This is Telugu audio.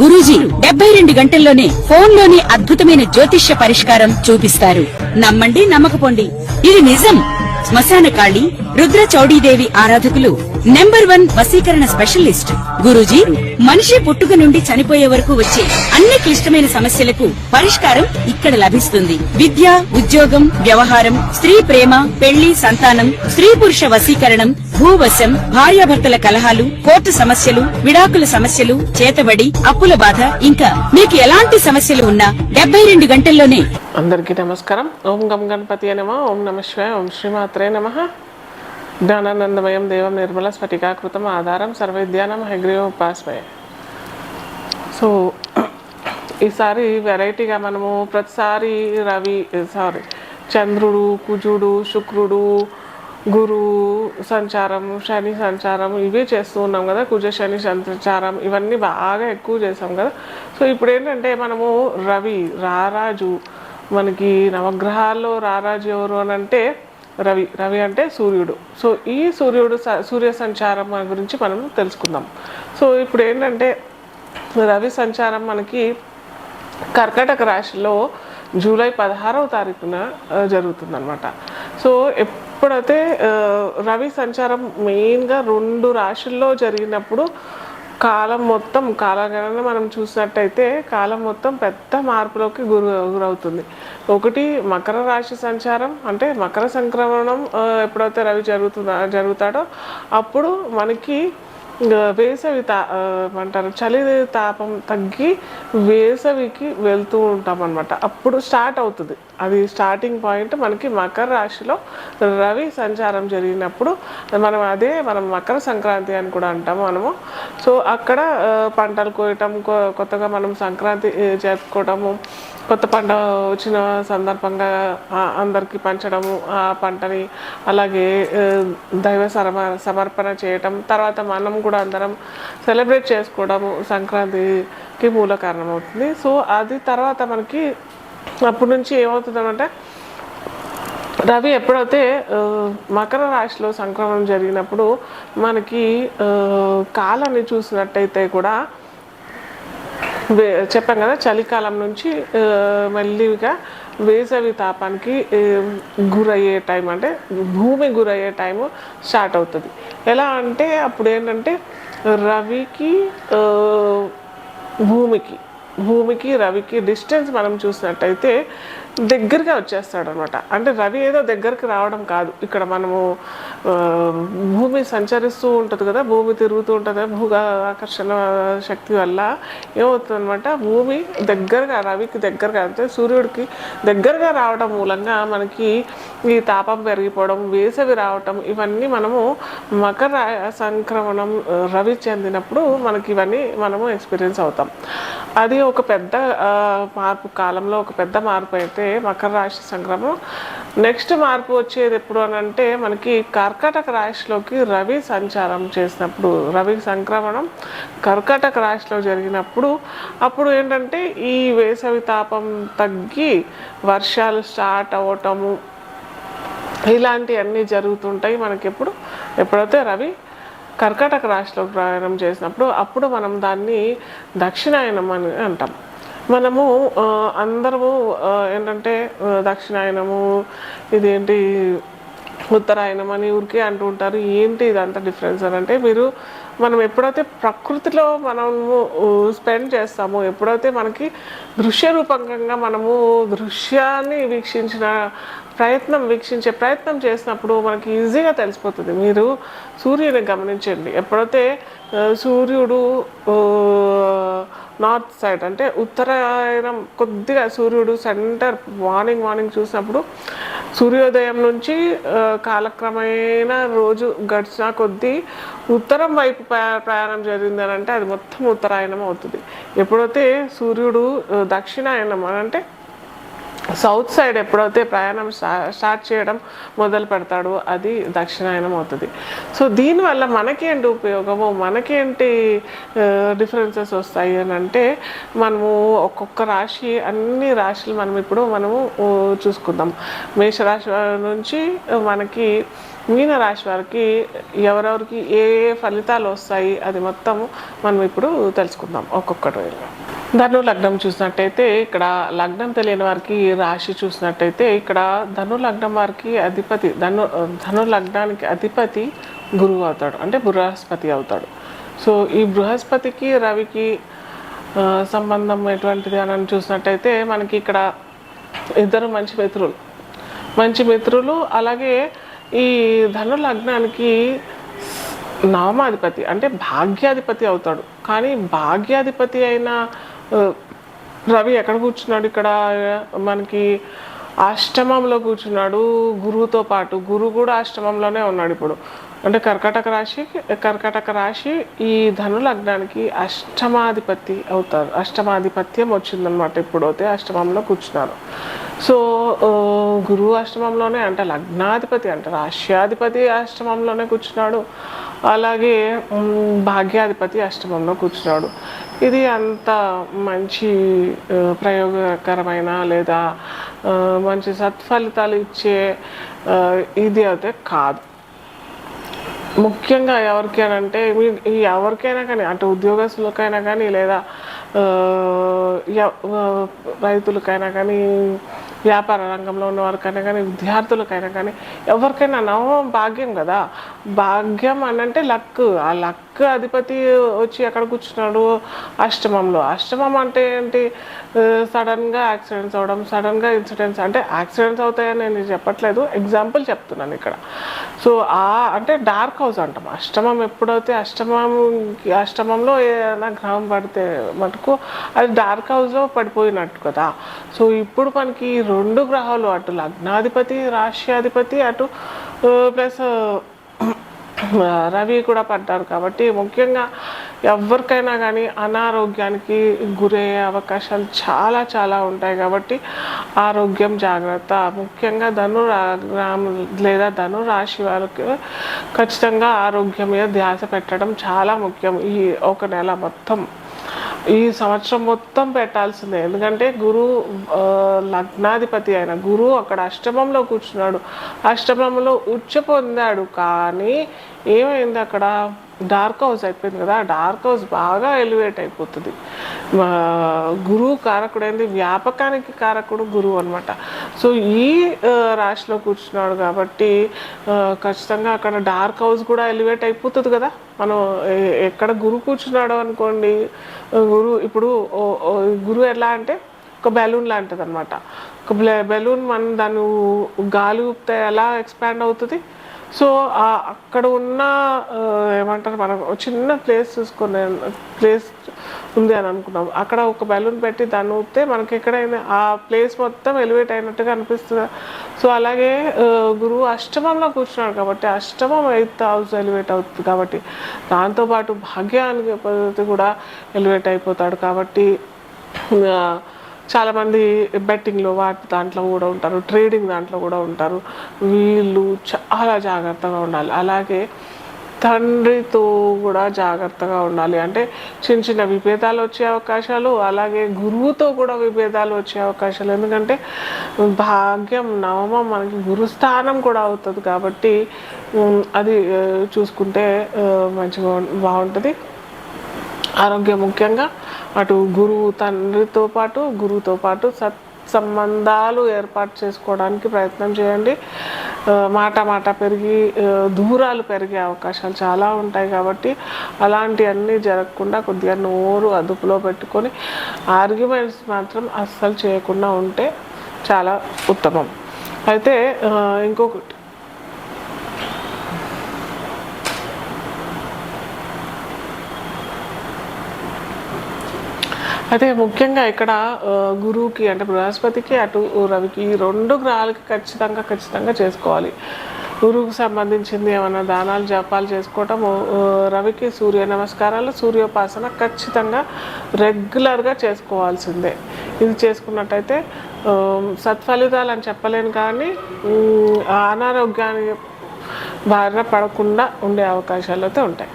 గురూజీ 72 గంటల్లోనే ఫోన్ లోని అద్భుతమైన జ్యోతిష్య పరిష్కారం చూపిస్తారు. నమ్మండి, నమ్మకపోండి, ఇది నిజం. శ్మశాన కాళి రుద్ర చౌడీదేవి ఆరాధకులు నంబర్ 1 వశీకరణ స్పెషలిస్ట్ గురూజీ. మనిషి పుట్టుక నుండి చనిపోయే వరకు వచ్చే అన్ని క్లిష్టమైన సమస్యలకు పరిష్కారం ఇక్కడ లభిస్తుంది. విద్య, ఉద్యోగం, వ్యవహారం, స్త్రీ ప్రేమ, పెళ్లి, సంతానం, స్త్రీ పురుష వశీకరణం, భూవశం, భార్యాభర్తల కలహాలు, కోర్టు సమస్యలు, విడాకుల సమస్యలు, చేతబడి, అప్పుల బాధ, ఇంకా మీకు ఎలాంటి సమస్యలు ఉన్నా 72 గంటల్లోనే. అందరికీ నమస్కారం. ఓం గం గణపతి నమః. ఓం నమః శివాయ. ఓం శ్రీమాత్రే నమః. జ్ఞానానందమయం దేవం నిర్మల స్ఫటికాకృతం ఆధారం సర్వవిద్యానాం హయగ్రీవం ఉపాస్మయే. సో ఈసారి వెరైటీగా మనము ప్రతిసారి చంద్రుడు, కుజుడు, శుక్రుడు, గురు సంచారం, శని సంచారం ఇవే చేస్తూ ఉన్నాం కదా. కుజ శని సంచారం ఇవన్నీ బాగా ఎక్కువ చేసాం కదా. సో ఇప్పుడు ఏంటంటే మనము రవి రారాజు, మనకి నవగ్రహాల్లో రారాజు ఎవరు అని అంటే రవి అంటే సూర్యుడు. సో ఈ సూర్య సంచారం గురించి మనం తెలుసుకుందాం. సో ఇప్పుడు ఏంటంటే రవి సంచారం మనకి కర్కాటక రాశిలో జూలై 16వ తారీఖున జరుగుతుందన్నమాట. సో ఎప్పుడైతే రవి సంచారం మెయిన్గా 2 రాశుల్లో జరిగినప్పుడు కాలం మొత్తం కాలగణన మనం చూసినట్టయితే కాలం మొత్తం పెద్ద మార్పులోకి గురవుతుంది. ఒకటి మకర రాశి సంచారం, అంటే మకర సంక్రమణం ఎప్పుడైతే రవి జరుగుతాడో అప్పుడు మనకి వేసవి అంటారు చలి తాపం తగ్గి వేసవికి వెళ్తూ ఉంటాం అనమాట. అప్పుడు స్టార్ట్ అవుతుంది. అది స్టార్టింగ్ పాయింట్ మనకి మకర రాశిలో రవి సంచారం జరిగినప్పుడు మనం మకర సంక్రాంతి అని కూడా అంటాము మనము. సో అక్కడ పంటలు కోయటం, కొత్తగా మనం సంక్రాంతి జరుపుకోవటము, కొత్త పంట వచ్చిన సందర్భంగా అందరికీ పంచడము ఆ పంటని, అలాగే దైవ సమర్పణ చేయటం, తర్వాత మనం కూడా అందరం సెలబ్రేట్ చేసుకోవడము సంక్రాంతికి మూల కారణం అవుతుంది. సో అది తర్వాత మనకి అప్పటి నుంచి ఏమవుతుందంటే రవి ఎప్పుడైతే మకర రాశిలో సంక్రమణం జరిగినప్పుడు మనకి కాలాన్ని చూసినట్టయితే కూడా చెప్పాం కదా, చలికాలం నుంచి మెల్లిగా వేసవి తాపానికి గురయ్యే టైం, అంటే భూమి గురయ్యే టైము స్టార్ట్ అవుతుంది. ఎలా అంటే అప్పుడు ఏంటంటే రవికి భూమికి రవికి డిస్టెన్స్ మనం చూసినట్టయితే దగ్గరగా వచ్చేస్తాడు అనమాట. అంటే రవి ఏదో దగ్గరికి రావడం కాదు, ఇక్కడ మనము భూమి సంచరిస్తూ ఉంటుంది కదా, భూమి తిరుగుతూ ఉంటుంది, ఆకర్షణ శక్తి వల్ల ఏమవుతుంది అనమాట, భూమి దగ్గరగా రవికి దగ్గరగా, అంటే సూర్యుడికి దగ్గరగా రావడం మూలంగా మనకి ఈ తాపం పెరిగిపోవడం, వేసవి రావటం, ఇవన్నీ మనము మకర సంక్రమణం రవి చెందినప్పుడు మనకి ఇవన్నీ మనము ఎక్స్పీరియన్స్ అవుతాం. అది ఒక పెద్ద మార్పు, కాలంలో ఒక పెద్ద మార్పు అయితే మకర రాశి సంక్రమణం. నెక్స్ట్ మార్పు వచ్చేది ఎప్పుడు అని అంటే మనకి కర్కాటక రాశిలోకి రవి సంచారం చేసినప్పుడు, రవి సంక్రమణం కర్కాటక రాశిలో జరిగినప్పుడు అప్పుడు ఏంటంటే ఈ వేసవి తాపం తగ్గి వర్షాలు స్టార్ట్ అవ్వటము ఇలాంటివన్నీ జరుగుతుంటాయి మనకి. ఎప్పుడైతే రవి కర్కాటక రాశిలో ప్రయాణం చేసినప్పుడు అప్పుడు మనం దాన్ని దక్షిణాయనం అని అంటాం. మనము అందరము ఏంటంటే దక్షిణాయనము, ఇదేంటి ఉత్తరాయణం అని ఊరికే అంటూ ఉంటారు. ఏంటి ఇదంతా డిఫరెన్స్ అని అంటే, మనం ఎప్పుడైతే ప్రకృతిలో మనము స్పెండ్ చేస్తామో, ఎప్పుడైతే మనకి దృశ్య రూపకంగా మనము దృశ్యాన్ని వీక్షించే ప్రయత్నం చేసినప్పుడు మనకి ఈజీగా తెలిసిపోతుంది. మీరు సూర్యుని గమనించండి, ఎప్పుడైతే సూర్యుడు నార్త్ సైడ్, అంటే ఉత్తరాయణం కొద్దిగా సూర్యుడు సెంటర్ మార్నింగ్ చూసినప్పుడు సూర్యోదయం నుంచి కాలక్రమేణా రోజు గడిచిన కొద్దీ ఉత్తరం వైపు ప్రయాణం జరిగిందని అంటే అది మొత్తం ఉత్తరాయణం అవుతుంది. ఎప్పుడైతే సూర్యుడు దక్షిణాయనం అని అంటే సౌత్ సైడ్ ఎప్పుడైతే ప్రయాణం స్టార్ట్ చేయడం మొదలు పెడతాడో అది దక్షిణాయనం అవుతుంది. సో దీనివల్ల మనకేంటి ఉపయోగము, మనకేంటి డిఫరెన్సెస్ వస్తాయి అని అంటే, మనము ఒక్కొక్క రాశి, అన్ని రాశులు మనము చూసుకుందాం. మేషరాశి నుంచి మనకి మీన రాశి వారికి ఎవరెవరికి ఏ ఏ ఫలితాలు వస్తాయి అది మొత్తం మనం ఇప్పుడు తెలుసుకుందాం ఒక్కొక్కటి. ధను లగ్నం చూసినట్టయితే ఇక్కడ లగ్నం తెలియని వారికి రాశి చూసినట్టయితే ఇక్కడ ధను లగ్నం వారికి అధిపతి ధను లగ్నానికి అధిపతి గురువు అవుతాడు, అంటే బృహస్పతి అవుతాడు. సో ఈ బృహస్పతికి రవికి సంబంధం ఎటువంటిది అని చూసినట్టయితే మనకి ఇక్కడ ఇద్దరు మంచి మిత్రులు. అలాగే ఈ ధను లగ్నానికి నవమాధిపతి అంటే భాగ్యాధిపతి అవుతాడు. కానీ భాగ్యాధిపతి అయిన రవి ఎక్కడ కూర్చున్నాడు, ఇక్కడ మనకి అష్టమంలో కూర్చున్నాడు గురువుతో పాటు. గురువు కూడా అష్టమంలోనే ఉన్నాడు ఇప్పుడు. అంటే కర్కాటక రాశి ఈ ధను లగ్నానికి అష్టమాధిపతి అవుతారు. అష్టమాధిపత్యం వచ్చిందనమాట ఇప్పుడు. అయితే అష్టమంలో కూర్చున్నారు. సో గురువు అష్టమంలోనే, అంటే లగ్నాధిపతి అంటే రాష్ట్రాధిపతి అష్టమంలోనే కూర్చున్నాడు. అలాగే భాగ్యాధిపతి అష్టమంలో కూర్చున్నాడు. ఇది అంత మంచి ప్రయోగకరమైన లేదా మంచి సత్ఫలితాలు ఇచ్చే ఇది అయితే కాదు. ముఖ్యంగా ఎవరికైనా కానీ అంటే ఉద్యోగస్తులకైనా కానీ లేదా రైతులకైనా కానీ వ్యాపార రంగంలో ఉన్న వారికైనా కానీ విద్యార్థులకైనా కానీ ఎవరికైనా నవమం భాగ్యం కదా. భాగ్యం అంటే లక్. ఆ లక్ అధిపతి వచ్చి ఎక్కడ కూర్చున్నాడు, అష్టమంలో. అష్టమం అంటే ఏంటి, సడన్గా యాక్సిడెంట్స్ అవ్వడం, సడన్గా ఇన్సిడెంట్స్. అంటే యాక్సిడెంట్స్ అవుతాయని నేను చెప్పట్లేదు, ఎగ్జాంపుల్ చెప్తున్నాను ఇక్కడ. సో అంటే డార్క్ హౌస్ అంటాం. అష్టమం ఎప్పుడైతే అష్టమంలో ఏదైనా గ్రహం పడితే మటుకు అది డార్క్ హౌస్లో పడిపోయినట్టు కదా. సో ఇప్పుడు మనకి 2 గ్రహాలు, అటు లగ్నాధిపతి రాష్ట్రాధిపతి అటు ప్లస్ రవి కూడా పడ్డారు. కాబట్టి ముఖ్యంగా ఎవరికైనా కానీ అనారోగ్యానికి గురయ్యే అవకాశాలు చాలా చాలా ఉంటాయి. కాబట్టి ఆరోగ్యం జాగ్రత్త. ముఖ్యంగా లేదా ధను రాశి వారికి ఖచ్చితంగా ఆరోగ్యం మీద ధ్యాస పెట్టడం చాలా ముఖ్యం. ఈ ఒక నెల మొత్తం, ఈ సంవత్సరం మొత్తం పెట్టాల్సిందే. ఎందుకంటే లగ్నాధిపతి అయిన గురువు అక్కడ అష్టమంలో కూర్చున్నాడు. అష్టమంలో ఉచ్చ పొందాడు. కానీ ఏమైంది, అక్కడ డార్క్ హౌస్ అయిపోయింది కదా. డార్క్ హౌస్ బాగా ఎలివేట్ అయిపోతుంది. గురువు కారకుడైంది, వ్యాపకానికి కారకుడు గురువు అనమాట. సో ఈ రాశిలో కూర్చున్నాడు కాబట్టి ఖచ్చితంగా అక్కడ డార్క్ హౌస్ కూడా ఎలివేట్ అయిపోతుంది కదా. మనం ఎక్కడ గురువు కూర్చున్నాడో అనుకోండి, ఇప్పుడు గురువు ఎలా అంటే ఒక బెలూన్ లాంటిది అనమాట. ఒక బెలూన్ మనం దాన్ని గాలి ఊపితే ఎలా ఎక్స్పాండ్ అవుతుంది. సో అక్కడ ఉన్న ఏమంటారు, మనం చిన్న ప్లేస్ ఉంది అని అనుకున్నాం. అక్కడ ఒక బెలూన్ పెట్టి దాన్ని ఊపితే మనకి ఎక్కడైనా ఆ ప్లేస్ మొత్తం ఎలివేట్ అయినట్టుగా అనిపిస్తుంది. సో అలాగే గురువు అష్టమంలో కూర్చున్నాడు కాబట్టి అష్టమం 8th హౌస్ ఎలివేట్ అవుతుంది. కాబట్టి దాంతోపాటు భాగ్యానికి పద్ధతి కూడా ఎలివేట్ అయిపోతాడు. కాబట్టి చాలామంది బెట్టింగ్లో దాంట్లో కూడా ఉంటారు, ట్రేడింగ్ దాంట్లో కూడా ఉంటారు. వీళ్ళు చాలా జాగ్రత్తగా ఉండాలి. అలాగే తండ్రితో కూడా జాగ్రత్తగా ఉండాలి. అంటే చిన్న చిన్న విభేదాలు వచ్చే అవకాశాలు, అలాగే గురువుతో కూడా విభేదాలు వచ్చే అవకాశాలు. ఎందుకంటే భాగ్యం నవమం మనకి గురుస్థానం కూడా అవుతుంది. కాబట్టి అది చూసుకుంటే మంచిగా బాగుంటుంది. ఆరోగ్యం ముఖ్యంగా అటు గురువుతో పాటు సంబంధాలు ఏర్పాటు చేసుకోవడానికి ప్రయత్నం చేయండి. మాట పెరిగి దూరాలు పెరిగే అవకాశాలు చాలా ఉంటాయి. కాబట్టి అలాంటివన్నీ జరగకుండా కొద్దిగా నోరు అదుపులో పెట్టుకొని ఆర్గ్యుమెంట్స్ మాత్రం అస్సలు చేయకుండా ఉంటే చాలా ఉత్తమం. అయితే ఇంకొకటి, అయితే ముఖ్యంగా ఇక్కడ గురువుకి అంటే బృహస్పతికి అటు రవికి ఈ 2 గ్రహాలకి ఖచ్చితంగా చేసుకోవాలి. గురువుకు సంబంధించింది ఏమైనా దానాలు జపాలు చేసుకోవటం, రవికి సూర్య నమస్కారాలు, సూర్యోపాసన ఖచ్చితంగా రెగ్యులర్గా చేసుకోవాల్సిందే. ఇది చేసుకున్నట్టయితే సత్ఫలితాలు అని చెప్పలేను, కానీ అనారోగ్యానికి బారిన పడకుండా ఉండే అవకాశాలు అయితే ఉంటాయి.